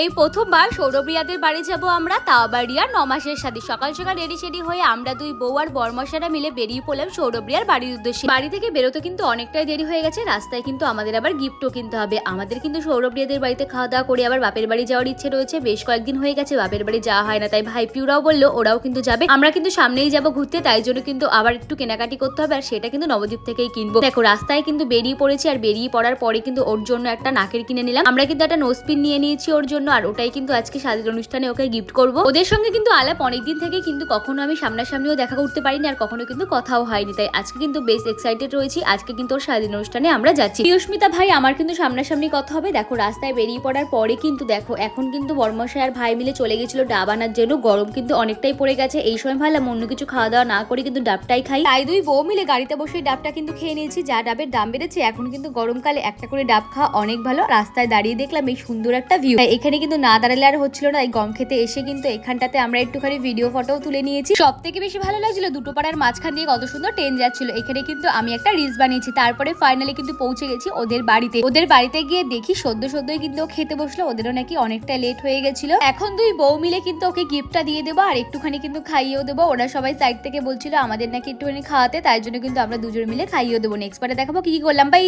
এই প্রথমবার সৌরভরিয়াদের বাড়ি যাব আমরা, তাও আবার রিয়ার 9 মাসের সাথে। সকাল সকাল রেডি সেডি হয়ে আমরা দুই বউ আর বরমশারা মিলে বেরিয়ে পড়লাম সৌরভরিয়ার বাড়ির উদ্দেশ্যে। বাড়ি থেকে বেরোতে কিন্তু অনেকটাই দেরি হয়ে গেছে, রাস্তায় কিন্তু আমাদের আবার গিফটও কিনতে হবে। আমাদের কিন্তু সৌরভরিয়াদের বাড়িতে খাওয়া দাওয়া করে আবার বাপের বাড়ি যাওয়ার ইচ্ছে রয়েছে। বেশ কয়েকদিন হয়ে গেছে বাপের বাড়ি যাওয়া হয় না, তাই ভাই পিউরাও বললো ওরাও কিন্তু যাবে। আমরা কিন্তু সামনেই যাব ঘুরতে, তাই জন্য কিন্তু আবার একটু কেনাকাটি করতে হবে, আর সেটা কিন্তু নবদ্বীপ থেকেই কিনবো। দেখো রাস্তায় কিন্তু বেরিয়ে পড়েছি, আর বেরিয়ে পড়ার পরে কিন্তু ওর জন্য একটা নাকের কিনে নিলাম। আমরা কিন্তু একটা নোজপিন নিয়ে নিয়েছি ওর জন্য, আর ওটাই কিন্তু আজকে স্বাদের অনুষ্ঠানে ওকে গিফট করব। ওদের সঙ্গে কিন্তু আলাপ অনেকদিন থেকে, কিন্তু কখনো আমি সামনাসামনিও দেখা করতে পারিনি, আর কখনো কিন্তু কথাও হয়নি, তাই আজকে কিন্তু বেশ এক্সাইটেড রয়েছি। আজকে কিন্তু ওর স্বাদের অনুষ্ঠানে আমরা যাচ্ছি। পিয়ুস্মিতা ভাই আমার কিন্তু সামনাসামনি কথা হবে। দেখো রাস্তায় বেরিয়ে পড়ার পরে কিন্তু দেখো এখন কিন্তু বর্মশাই আর ভাই মিলে চলে গেছিল ডাব আনার জন্য। গরম কিন্তু অনেকটাই পড়ে গেছে, এই সময় ভাবলাম অন্য কিছু খাওয়া দাওয়া না করে কিন্তু ডাবটাই খাই। তাই দুই বউ মিলে গাড়িতে বসে ডাবটা কিন্তু খেয়ে নিয়েছি। যা ডাবের দাম বেড়েছে, এখন কিন্তু গরমকালে একটা করে ডাব খাওয়া অনেক ভালো। রাস্তায় দাঁড়িয়ে দেখলাম এই সুন্দর একটা ভিউ, এখানে কিন্তু না দাঁড়ালে আর হচ্ছিল না। এই গম খেতে এসে কিন্তু এখানটাতে আমরা একটুখানি ভিডিও ফটোও তুলে নিয়েছি। সব থেকে বেশি ভালো লাগছিল দুটো পাড়ার মাঝখান দিয়ে কত সুন্দর ট্রেন যাচ্ছিল। এখানে কিন্তু আমি একটা রিলস বানিয়েছি। তারপরে ফাইনালি কিন্তু পৌঁছে গেছি ওদের বাড়িতে। ওদের বাড়িতে গিয়ে দেখি সদ্যই কিন্তু খেতে বসলো। ওদেরও নাকি অনেকটা লেট হয়ে গেছিল। এখন দুই বউ মিলে কিন্তু ওকে গিফটটা দিয়ে দেবো, আর একটুখানি কিন্তু খাইয়েও দেবো। ওরা সবাই সাইড থেকে বলছিল আমাদের নাকি একটুখানি খাওয়াতে, তাই জন্য কিন্তু আমরা দুজন মিলে খাইয়েও দেবো। নেক্সট পার্টে দেখাবো কি করলাম। বাই।